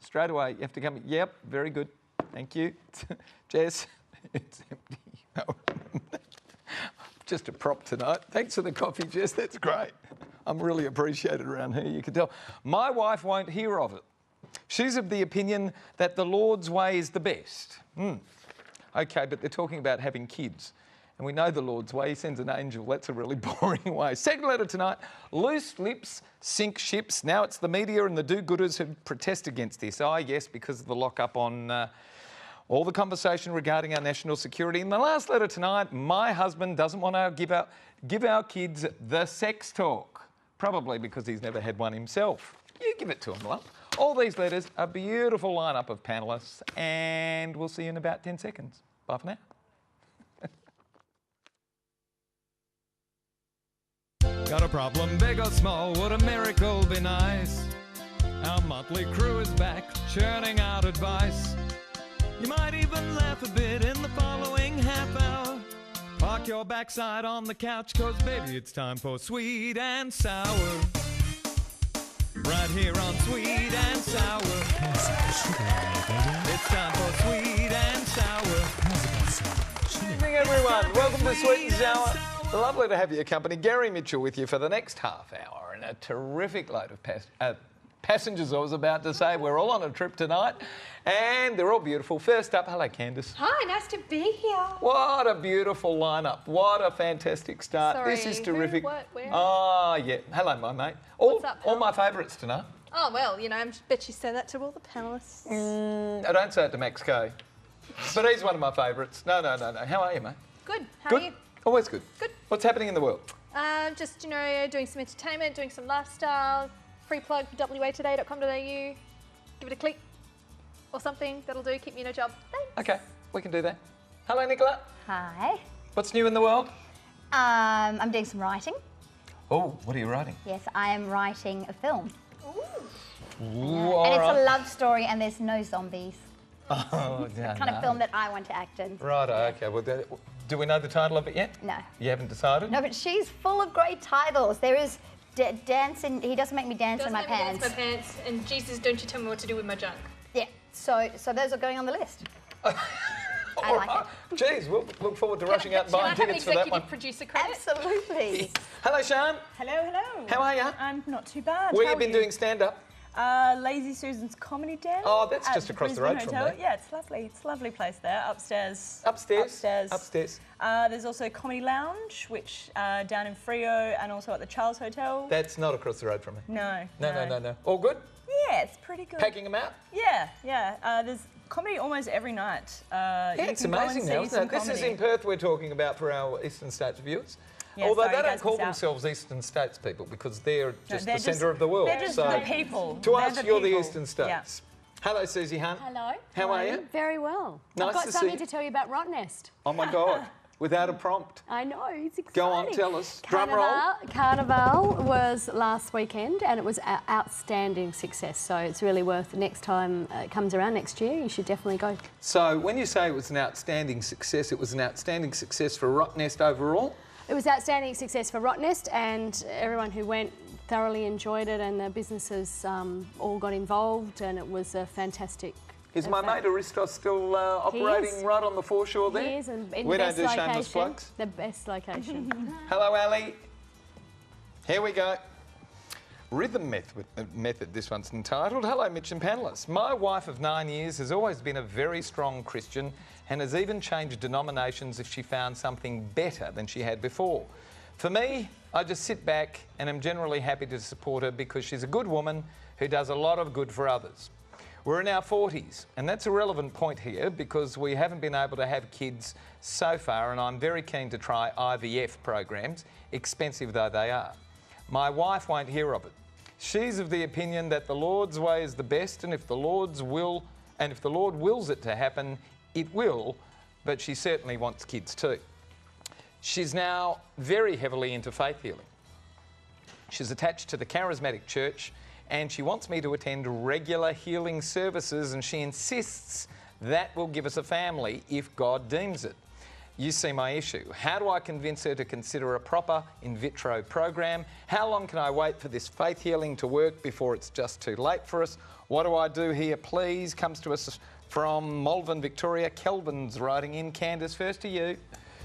Straight away. You have to come. Yep, very good. Thank you. Jess, it's empty. Just a prop tonight. Thanks for the coffee, Jess. That's great. I'm really appreciated around here, you can tell. My wife won't hear of it. She's of the opinion that the Lord's way is the best. OK, but they're talking about having kids. And we know the Lord's way. He sends an angel. That's a really boring way. Second letter tonight. Loose lips sink ships. Now it's the media and the do-gooders who protest against this. Oh, yes, because of the lock-up on all the conversation regarding our national security. In the last letter tonight, my husband doesn't want to give our kids the sex talk. Probably because he's never had one himself. You give it to him, love. All these letters, a beautiful lineup of panellists, and we'll see you in about 10 seconds. Bye for now. Got a problem, big or small, would a miracle be nice? Our motley crew is back, churning out advice. You might even laugh a bit in the following half hour. Park your backside on the couch, cause baby it's time for Sweet and Sour. Right here on Sweet and Sour. It's time for Sweet and Sour. Good evening everyone, welcome to Sweet and Sour. Lovely to have your company. Gary Mitchell with you for the next half hour and a terrific load of passengers, I was about to say. We're all on a trip tonight and they're all beautiful. First up, hello Candice. Hi, nice to be here. What a beautiful lineup. What a fantastic start. Sorry, this is terrific. Who, what, where? Oh, yeah. Hello, my mate. What's up, pal? All my favourites tonight. Oh, well, you know, I bet you say that to all the panellists. I don't say it to Max K. But he's one of my favourites. No. How are you, mate? Good. How are you? Always good. Good. What's happening in the world? Just, you know, doing some entertainment, doing some lifestyle. Free plug for watoday.com.au. Give it a click or something. That'll do. Keep me in a job. Thanks. OK, we can do that. Hello, Nicola. Hi. What's new in the world? I'm doing some writing. Oh, what are you writing? Yes, I am writing a film. Ooh. And it's a love story and there's no zombies. Oh, It's the kind of film that I want to act in. Right, OK. Well, do we know the title of it yet? No. You haven't decided? No, but she's full of great titles. There is dancing. He doesn't make me dance in my pants. Dance my pants. And Jesus, don't you tell me what to do with my junk. Yeah. So those are going on the list. I like it. Geez, we'll look forward to rushing out and buying tickets for that one. Producer credit? Absolutely. Hello, Sian. Hello. How are you? I'm not too bad. Where How you been doing stand-up? Lazy Susan's Comedy Den. Oh, that's at just across the road Brisbane from Hotel. me. Yeah, it's lovely. It's a lovely place there, upstairs. Upstairs? There's also Comedy Lounge, which down in Freo and also at the Charles Hotel. That's not across the road from me. No. All good? Yeah, it's pretty good. Packing them out? Yeah. There's comedy almost every night. It's amazing now, isn't it? This is in Perth we're talking about for our Eastern States viewers. Yeah, although sorry, they don't guys call missed out. themselves Eastern States people because they're just they're the centre of the world. They're just so the people. To us, They're the you're the people. Eastern States. Yeah. Hello, Suzie Hunt. Hello. How are you? Very well. Nice I've got to something see you. to tell you about Rottnest. Oh my God, without a prompt. I know, it's exciting. Go on, tell us. Drum roll. Carnival was last weekend and it was an outstanding success. So it's really worth, next time it comes around next year, you should definitely go. So when you say it was an outstanding success, it was an outstanding success for Rottnest overall? It was outstanding success for Rottnest and everyone who went thoroughly enjoyed it and the businesses all got involved and it was a fantastic Is my mate Aristos still operating right on the foreshore there? He is, and in we the don't best do shameless location. plugs. The best location. Hello, Ali. Here we go. Rhythm Method, this one's entitled. Hello, Mitch and panellists. My wife of 9 years has always been a very strong Christian and has even changed denominations if she found something better than she had before. For me, I just sit back and am generally happy to support her because she's a good woman who does a lot of good for others. We're in our 40s, and that's a relevant point here because we haven't been able to have kids so far, and I'm very keen to try IVF programs, expensive though they are. My wife won't hear of it. She's of the opinion that the Lord's way is the best, and if the Lord wills it to happen, it will, but she certainly wants kids too. She's now very heavily into faith healing. She's attached to the charismatic church and she wants me to attend regular healing services and she insists that will give us a family if God deems it. You see my issue. How do I convince her to consider a proper in vitro program? How long can I wait for this faith healing to work before it's just too late for us? What do I do here, please? Comes to us from Malvern, Victoria. Kelvin's writing in. Candice, first to you.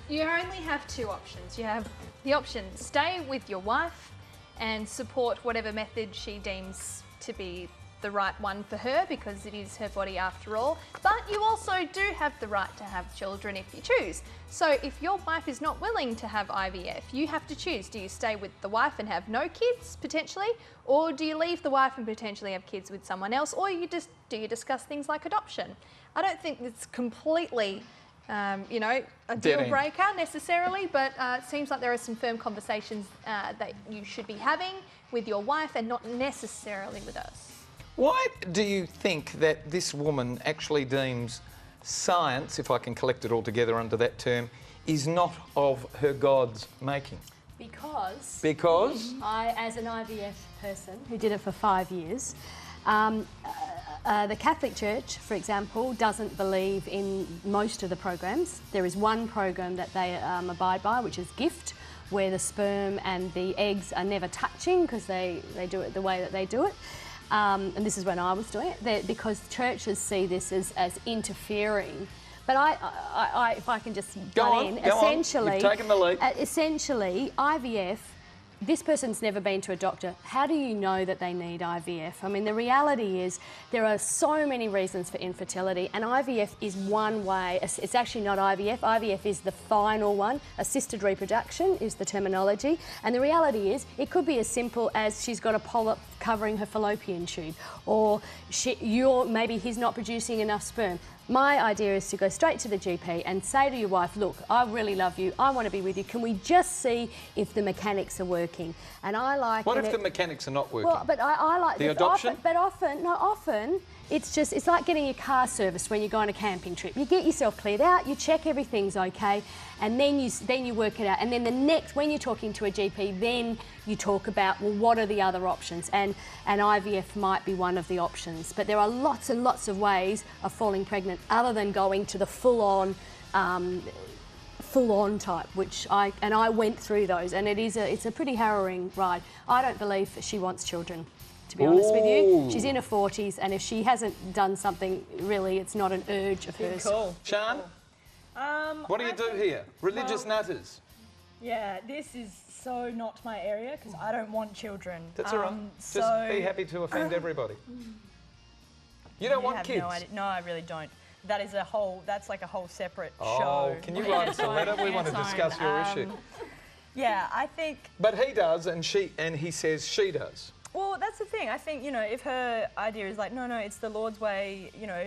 You only have two options. You have the option stay with your wife and support whatever method she deems to be the right one for her, because it is her body after all. But you also do have the right to have children if you choose. So if your wife is not willing to have IVF, you have to choose. Do you stay with the wife and have no kids, potentially? Or do you leave the wife and potentially have kids with someone else? Or do you discuss things like adoption? I don't think it's completely you know, a deal breaker necessarily, but it seems like there are some firm conversations that you should be having with your wife and not necessarily with us. Why do you think that this woman actually deems science, if I can collect it all together under that term, is not of her God's making? Because? Because? I, as an IVF person who did it for 5 years, the Catholic Church, for example, doesn't believe in most of the programs. There is one program that they abide by, which is GIFT, where the sperm and the eggs are never touching because they do it the way that they do it. And this is when I was doing it, because churches see this as interfering. But I if I can just butt in, essentially, you've taken the lead. Essentially, IVF. This person's never been to a doctor. How do you know that they need IVF? I mean, the reality is there are so many reasons for infertility, and IVF is one way. It's actually not IVF. IVF is the final one. Assisted reproduction is the terminology. And the reality is it could be as simple as she's got a polyp covering her fallopian tube, or maybe he's not producing enough sperm. My idea is to go straight to the GP and say to your wife, look, I really love you, I want to be with you, can we just see if the mechanics are working? And I like... What if the mechanics are not working? Well, but I like... The adoption? Often, it's like getting your car serviced when you go on a camping trip. You get yourself cleared out, you check everything's okay, and then you work it out. And then when you're talking to a GP, then you talk about, well, what are the other options? And IVF might be one of the options. But there are lots and lots of ways of falling pregnant other than going to the full-on type, which I went through those, and it's a pretty harrowing ride. I don't believe she wants children, to be honest with you. She's in her 40s, and if she hasn't done something, really, it's not an urge of hers. Cool. Sian? What do you do here? Religious nutters? Yeah, this is so not my area because I don't want children. That's all right. Just be happy to offend everybody. You don't want kids? No idea. No, I really don't. That's like a whole separate show. show. Can you write us a letter? We want to discuss your issue. Yeah, I think... But he does, and he says she does. Well, that's the thing. I think, you know, if her idea is like, no, it's the Lord's way, you know,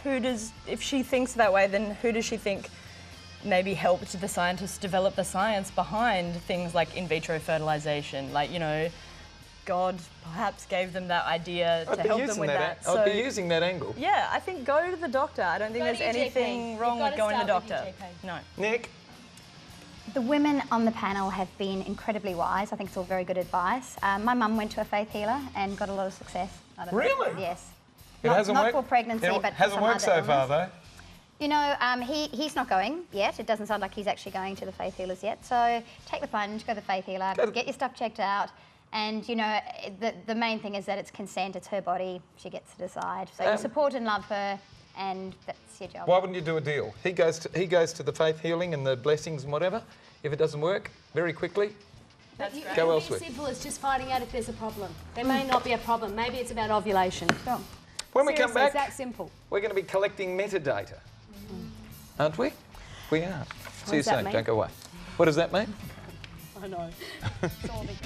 if she thinks that way, then who does she think maybe helped the scientists develop the science behind things like in vitro fertilisation? Like, you know, God perhaps gave them that idea to help them with that. I'd be using that angle. Yeah, I think go to the doctor. I don't think there's anything wrong with going to the doctor. No. Nick? The women on the panel have been incredibly wise. I think it's all very good advice. My mum went to a faith healer and got a lot of success out of it. Really? Yes. It hasn't worked for pregnancy, but for hasn't some worked other so far, illness. though. You know, he's not going yet. It doesn't sound like he's actually going to the faith healers yet. So take the plunge, go to the faith healer, get your stuff checked out. And, you know, the main thing is that it's consent, it's her body, she gets to decide. So you support and love her, and that's your job. Why wouldn't you do a deal? He goes to the faith healing and the blessings and whatever. If it doesn't work, very quickly, go elsewhere. It's as simple as just finding out if there's a problem. There may not be a problem. Maybe it's about ovulation. Sure. When we come back, it's that simple. We're going to be collecting metadata. Aren't we? We are. See you soon. Don't go away. What does that mean? I know. It's all big.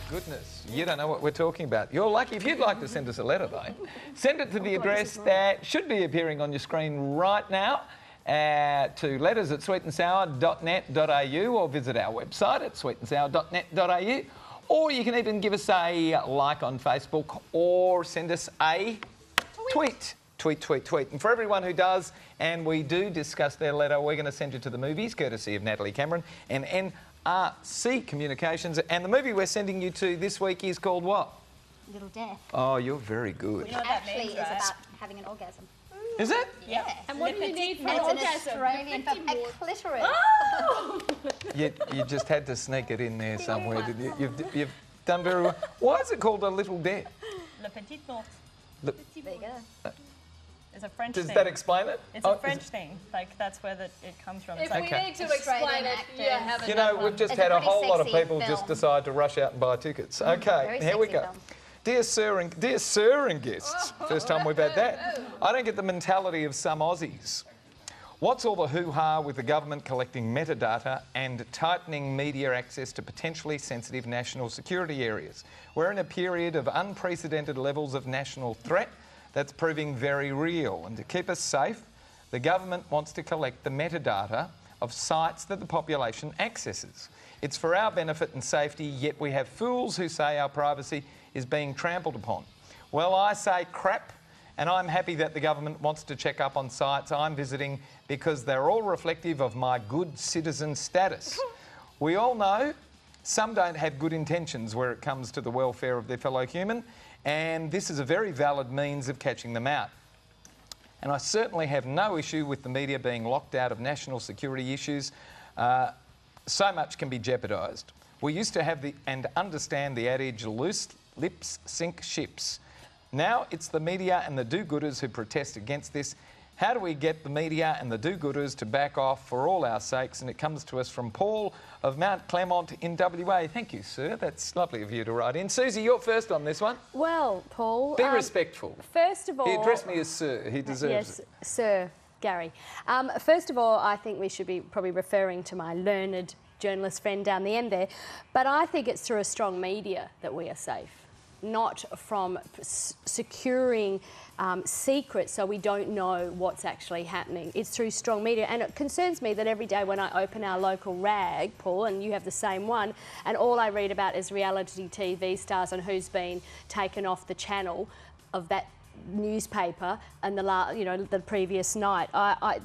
Goodness, you don't know what we're talking about. You're lucky. If you'd like to send us a letter, though, send it to the address that should be appearing on your screen right now, to letters@sweetandsour.net.au, or visit our website at sweetandsour.net.au, or you can even give us a like on Facebook or send us a tweet. And for everyone who does, and we do discuss their letter, we're going to send you to the movies, courtesy of Natalie Cameron and NRC Communications. And the movie we're sending you to this week is called what? little death. Oh, you're very good. You know what that Actually, means, is right? about having an orgasm. Is it? Yeah. And what do you need for And an it's an orgasm? Australian film, a clitoris. You just had to sneak it in there somewhere, didn't you? You've done very well. Why is it called a little death? Le petit mort. There you go. It's a French Does thing. that explain it? It's a French thing. Like, that's where it comes from. It's If like, we Okay. need to Australian explain it, actors. you haven't You done know, one. we've just It's a had a pretty whole lot of sexy people just film. decide to rush out and buy tickets. Okay, Very here we sexy go. film. Dear sir and guests, first time we've had that. I don't get the mentality of some Aussies. What's all the hoo-ha with the government collecting metadata and tightening media access to potentially sensitive national security areas? We're in a period of unprecedented levels of national threat that's proving very real. And to keep us safe, the government wants to collect the metadata of sites that the population accesses. It's for our benefit and safety, yet we have fools who say our privacy is being trampled upon. Well, I say crap, and I'm happy that the government wants to check up on sites I'm visiting because they're all reflective of my good citizen status. We all know some don't have good intentions where it comes to the welfare of their fellow human, and this is a very valid means of catching them out. And I certainly have no issue with the media being locked out of national security issues. So much can be jeopardised. We used to have and understand the adage, loose lips sink ships. Now it's the media and the do-gooders who protest against this. How do we get the media and the do-gooders to back off for all our sakes? And it comes to us from Paul of Mount Clermont in WA. Thank you, sir. That's lovely of you to write in. Suzie, you're first on this one. Well, Paul... Be respectful. First of all... He addressed me as sir. He deserves it. Yes, Sir Gary. First of all, I think we should be probably referring to my learned journalist friend down the end there. But I think it's through a strong media that we are safe, not from securing secrets so we don't know what's actually happening. It's through strong media, and it concerns me that every day when I open our local rag, Paul, and you have the same one, and all I read about is reality TV stars and who's been taken off the channel of that newspaper and the previous night.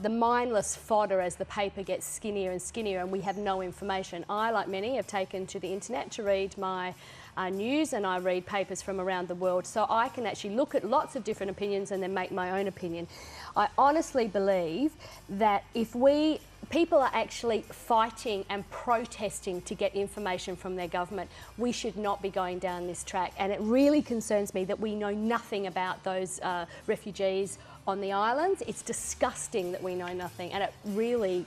The mindless fodder as the paper gets skinnier and skinnier and we have no information. I, like many, have taken to the internet to read my news, and I read papers from around the world, so I can actually look at lots of different opinions and then make my own opinion. I honestly believe that if people are actually fighting and protesting to get information from their government, we should not be going down this track. And it really concerns me that we know nothing about those refugees on the islands. It's disgusting that we know nothing, and it really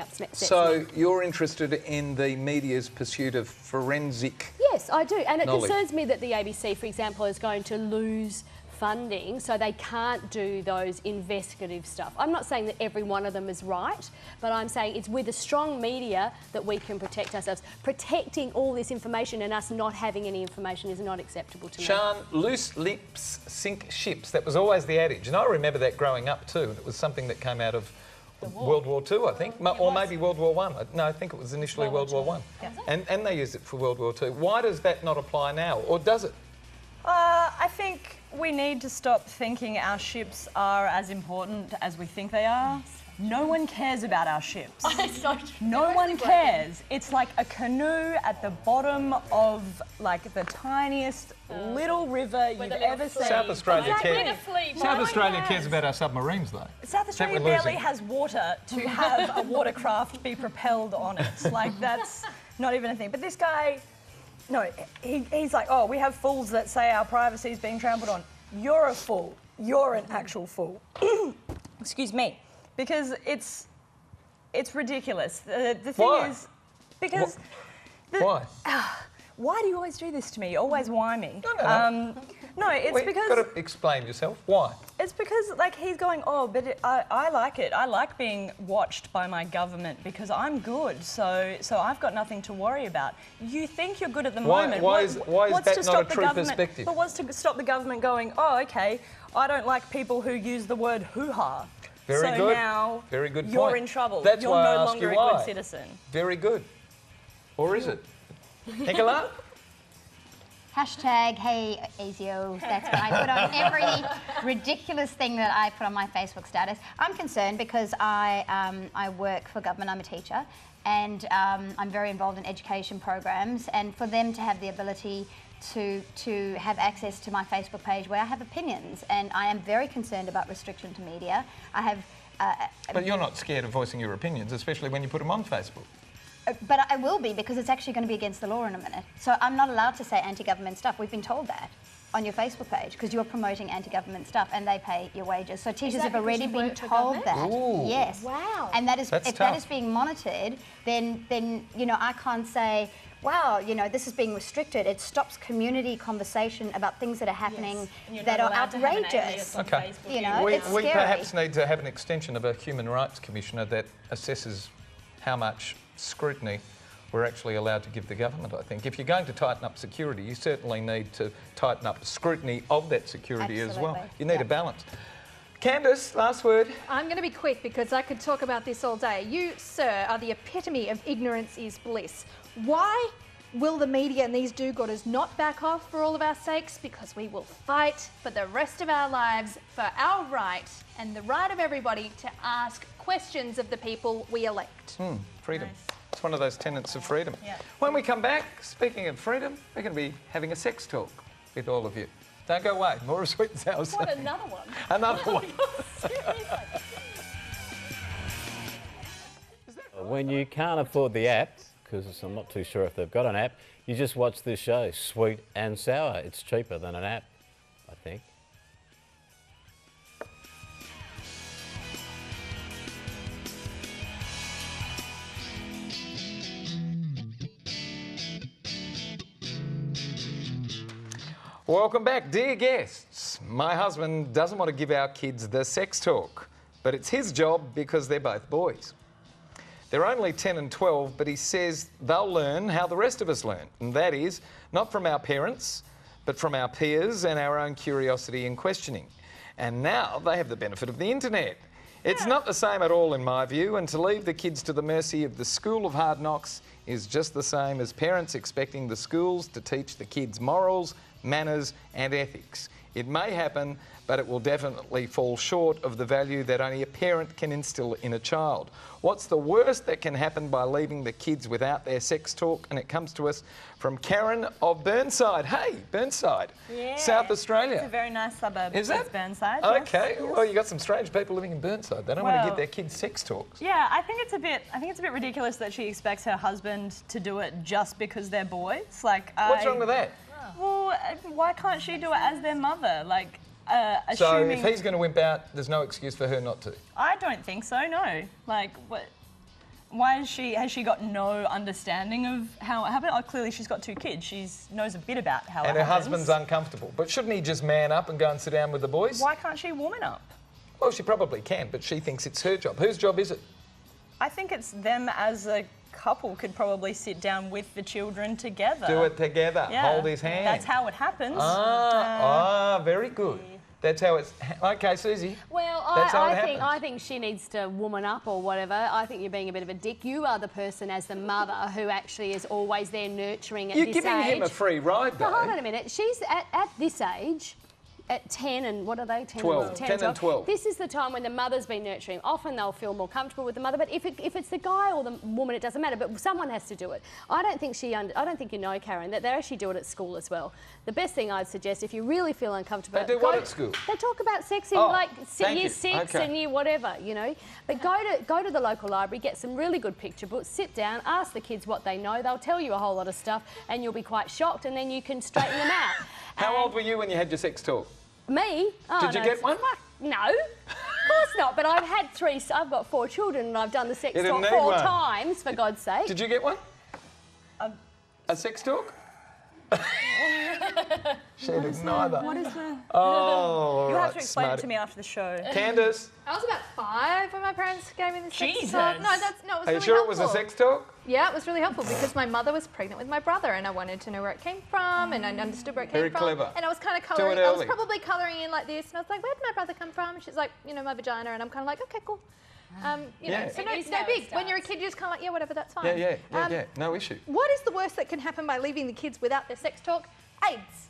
upsets me. So you're interested in the media's pursuit of forensic... Yes, I do. And it knowledge. concerns me that the ABC, for example, is going to lose funding, so they can't do those investigative stuff. I'm not saying that every one of them is right, but I'm saying it's with a strong media that we can protect ourselves. Protecting all this information and us not having any information is not acceptable to me. Sian, loose lips sink ships. That was always the adage, and I remember that growing up too. It was something that came out of World War II, I think, or maybe World War I. No, I think it was initially World War I. Yeah. And they used it for World War II. Why does that not apply now, or does it? I think we need to stop thinking our ships are as important as we think they are. No one cares about our ships. No one cares. It's like a canoe at the bottom of like the tiniest little river you've ever seen. South Australia cares. South one Australia cares. cares about our submarines, though. South Australia barely has water to have a watercraft be propelled on it. Like, that's not even a thing. But this guy, no, he's like, oh, we have fools that say our privacy is being trampled on. You're a fool. You're an actual fool. Excuse me. Because it's ridiculous. The thing is, because... Why? Why do you always do this to me? You always whine me. No, it's You've because... got to explain yourself. Why? It's because, like, he's going, oh, but I like it. I like being watched by my government because I'm good, so I've got nothing to worry about. You think you're good at the moment. Why is that not a true perspective? But what's to stop the government going, oh, OK, I don't like people who use the word hoo-ha. Very good. So now Very good you're point. in trouble. That's you're why I no ask longer you a why. good citizen. Very good. Or is it? Nicola? Hashtag hey ASIO. That's what I put on every ridiculous thing that I put on my Facebook status. I'm concerned because I work for government. I'm a teacher, and I'm very involved in education programs. And for them to have the ability to have access to my Facebook page where I have opinions, and I am very concerned about restriction to media. I have. But you're not scared of voicing your opinions, especially when you put them on Facebook. But I will be, because it's actually going to be against the law in a minute. So I'm not allowed to say anti-government stuff. We've been told that on your Facebook page, because you're promoting anti-government stuff and they pay your wages. So teachers have already been told that. Ooh. Yes. Wow. And that is, That's if tough. that is being monitored, then you know, I can't say, wow, you know, this is being restricted. It stops community conversation about things that are happening that are outrageous. Okay. You know, We it's scary. perhaps need to have an extension of a Human Rights Commissioner that assesses how much scrutiny we're actually allowed to give the government, I think. If you're going to tighten up security, you certainly need to tighten up scrutiny of that security as well. Absolutely. You need a balance. Candice, last word. I'm going to be quick because I could talk about this all day. You, sir, are the epitome of ignorance is bliss. Why will the media and these do-gooders not back off for all of our sakes? Because we will fight for the rest of our lives for our right and the right of everybody to ask questions of the people we elect. Freedom. It's one of those tenets of freedom. Yeah. When we come back, speaking of freedom, we're going to be having a sex talk with all of you. Don't go away. More of Sweet and Sour. What, another one? Another one. When you can't afford the app, because I'm not too sure if they've got an app, you just watch this show, Sweet and Sour. It's cheaper than an app, I think. Welcome back, dear guests. My husband doesn't want to give our kids the sex talk, but it's his job because they're both boys. They're only 10 and 12, but he says they'll learn how the rest of us learn, and that is not from our parents, but from our peers and our own curiosity and questioning. And now they have the benefit of the internet. It's not the same at all in my view, and to leave the kids to the mercy of the school of hard knocks is just the same as parents expecting the schools to teach the kids morals, manners and ethics. It may happen, but it will definitely fall short of the value that only a parent can instill in a child. What's the worst that can happen by leaving the kids without their sex talk? And it comes to us from Karen of Burnside. Hey, Burnside, South Australia. It's a very nice suburb. Is that? Burnside. Okay. Yes. Well, you've got some strange people living in Burnside. They don't want to Well, give their kids sex talks. Yeah, I think it's a bit ridiculous that she expects her husband to do it just because they're boys. Like, What's wrong with that? Well, why can't she do it as their mother? Like, So assuming. if he's going to wimp out, there's no excuse for her not to. I don't think so. No. Like, what? Why is she? Has she got no understanding of how it happened? Oh, clearly she's got two kids. She knows a bit about how And it her happens. husband's uncomfortable. But shouldn't he just man up and go and sit down with the boys? Why can't she woman up? Well, she probably can, but she thinks it's her job. Whose job is it? I think it's them as a couple could probably sit down with the children together. Do it together. Yeah. Hold his hand. That's how it happens. Very good. That's how it's... Okay, Suzie. Well, That's how it I think she needs to woman up or whatever. I think you're being a bit of a dick. You are the person as the mother who actually is always there nurturing at You're this giving age. him a free ride, though. Now, hold on a minute. She's at this age, at 10 and what are they? 10 12. 10 and 12. This is the time when the mother's been nurturing. Often they'll feel more comfortable with the mother, but if it's the guy or the woman, it doesn't matter. But someone has to do it. I don't think you know, Karen, that they actually do it at school as well. The best thing I'd suggest, if you really feel uncomfortable, They do what at school? They talk about sex in thank year you. 6 Okay. and year whatever, you know. But go to the local library, get some really good picture books, sit down, ask the kids what they know. They'll tell you a whole lot of stuff, and you'll be quite shocked, and then you can straighten them out. How old were you when you had your sex talk? Me? Oh, Did you no, get one? No, of course not. But I've got 4 children, and I've done the sex You didn't talk need 4 one. times, for God's sake. Did you get one? A sex talk? She did neither. What is the? Oh, You right, have to explain smarty. it to me after the show. Candice, I was about 5 when my parents gave me the sex Jesus. talk. No, it was are you really sure helpful. it was a sex talk? Yeah, it was really helpful because my mother was pregnant with my brother and I wanted to know where it came from and I understood where it came Very from. clever. And I was kind of Do it colouring, I was early. probably colouring in like this and I was like, where did my brother come from? And she's like, you know, my vagina. And I'm kind of like, okay, cool. You know, Yeah. so It no, is no how it big. When you're a starts. kid, you're just kind of like, yeah, whatever, that's fine. Yeah. No issue. What is the worst that can happen by leaving the kids without their sex talk? AIDS.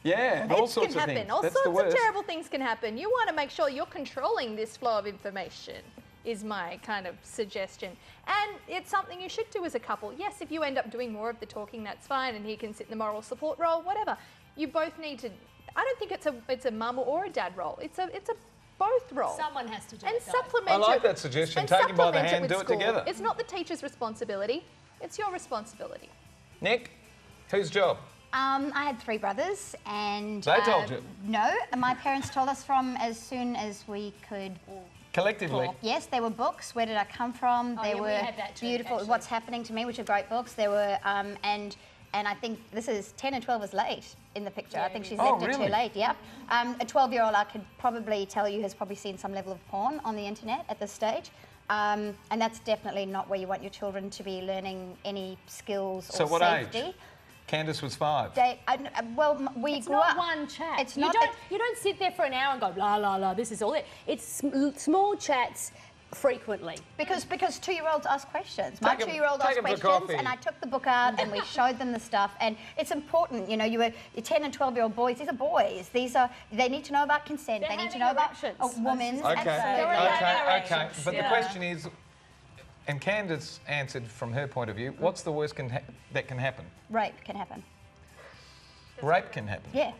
Yeah, and all AIDS sorts can of happen. things. All That's sorts the worst. of terrible things can happen. You want to make sure you're controlling this flow of information. is my kind of suggestion. And it's something you should do as a couple. Yes, if you end up doing more of the talking, that's fine, and he can sit in the moral support role, whatever. You both need to, I don't think it's a mum or a dad role. It's a both role. Someone has to do And it, though. supplement I like it- that suggestion. and Take him by the supplement hand, with do it school. together. It's not the teacher's responsibility, it's your responsibility. Nick, whose job? I had 3 brothers, and They told you? No, my parents told us from as soon as we could. Collectively. Yes, they were books. Where did I come from? Oh, They yeah, we were had that too, beautiful. actually. What's happening to me, which are great books. There were, and I think this is 10 and 12 is late in the picture. I think she's Oh, left it really? too late. Yep. A 12-year-old, I could probably tell you, has probably seen some level of porn on the internet at this stage. And that's definitely not where you want your children to be learning any skills So or what safety. age? Candice was 5. We It's grew not up. one chat. It's you not. don't sit there for an hour and go la la la. This is all it. It's small chats frequently. Because 2-year-olds ask questions. My Take 'em- 2-year-old take asked 'em for questions, coffee. and I took the book out and we showed them the stuff. And it's important, you know. Your 10 and 12-year-old boys. These are boys. They need to know about consent. They're they need to having know about erections. a woman's. Okay, absolutely. okay. But the question is, and Candice answered from her point of view, what's the worst that can happen? Rape can happen. Rape can happen. Yeah.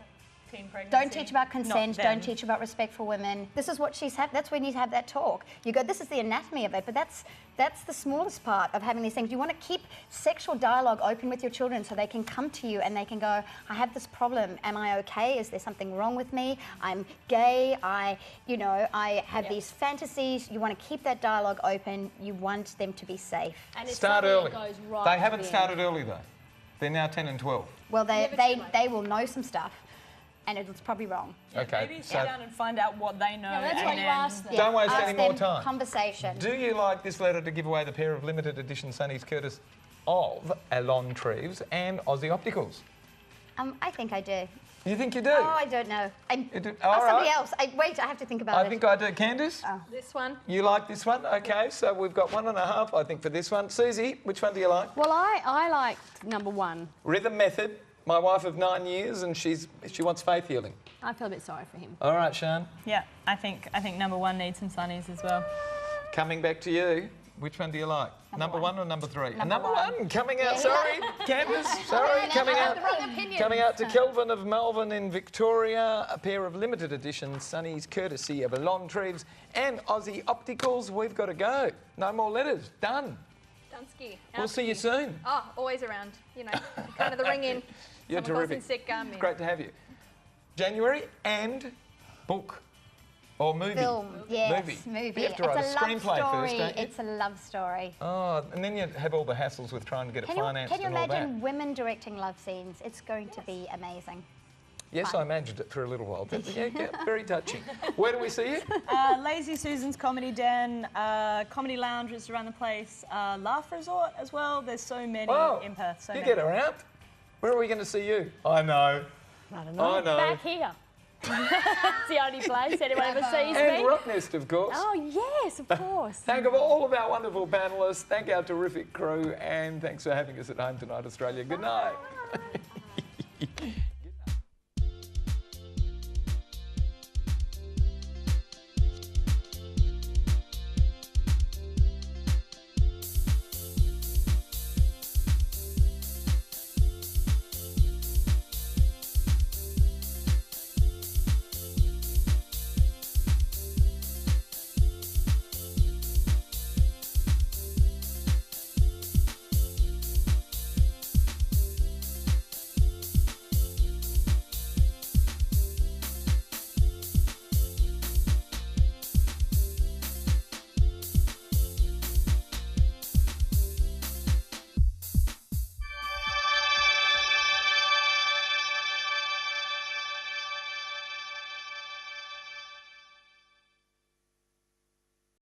Teen pregnancy. Don't teach about Not consent. them. Don't teach about respect for women. This is what that's when you have that talk. You go, this is the anatomy of it, but that's the smallest part of having these things. You want to keep sexual dialogue open with your children so they can come to you and they can go, I have this problem. Am I okay? Is there something wrong with me? I'm gay. I have these fantasies. You want to keep that dialogue open. You want them to be safe. And it's Start something early. that goes right They to haven't the started early though. They're now 10 and 12. Well, Never too late. they will know some stuff, and it's probably wrong. Okay. Maybe sit So down and find out what they know. Yeah, that's why and you then- ask them. don't waste Ask any more them time. Conversation. Do you like this letter to give away the pair of limited edition Sunnies courtesy of Alon Treves and Aussie Opticals? I think I do. You think you do? Oh, I don't know. You do? Ask All somebody right. else. Wait, I have to think about I it. think I do. Candice? This one. You like this one? Okay, so we've got 1.5, I think, for this one. Suzie, which one do you like? Well, I like number 1. Rhythm Method. My wife of 9 years, and she wants faith healing. I feel a bit sorry for him. All right, Sian. Yeah, I think number 1 needs some sunnies as well. Coming back to you. Which one do you like? Number one or number 3? Number one. one. Coming out. Yeah. Sorry, Candice. Sorry, No, coming I out. have the wrong opinion. Coming out to Kelvin of Melbourne in Victoria. A pair of limited edition Sunnies, courtesy of Alon Treves and Aussie Opticals. We've got to go. No more letters. Done. Dunsky. We'll see you soon. Oh, always around. You know, kind of the ring in. You're Someone calls terrific. in sick, I'm in. Great to have you. January and book or movie. Film, yes, Movie. movie. You have to write a it's a screenplay love story. first, don't you? It's a love story. Oh, and then you have all the hassles with trying to get it financed Can you and all imagine that. women directing love scenes? It's going to be amazing. Yes, I imagined it for a little while, but yeah, very touching. Where do we see you? Lazy Susan's Comedy Den, Comedy Lounge is around the place, Laugh Resort as well. There's so many Oh, in Perth. So you many. get around. Where are we going to see you? I know. I don't know. I know. Back here. It's the only place anyone ever sees And me. Rocknest, of course. Oh, yes, of course. Thank of all of our wonderful panellists. Thank our terrific crew. And thanks for having us at home tonight, Australia. Good night.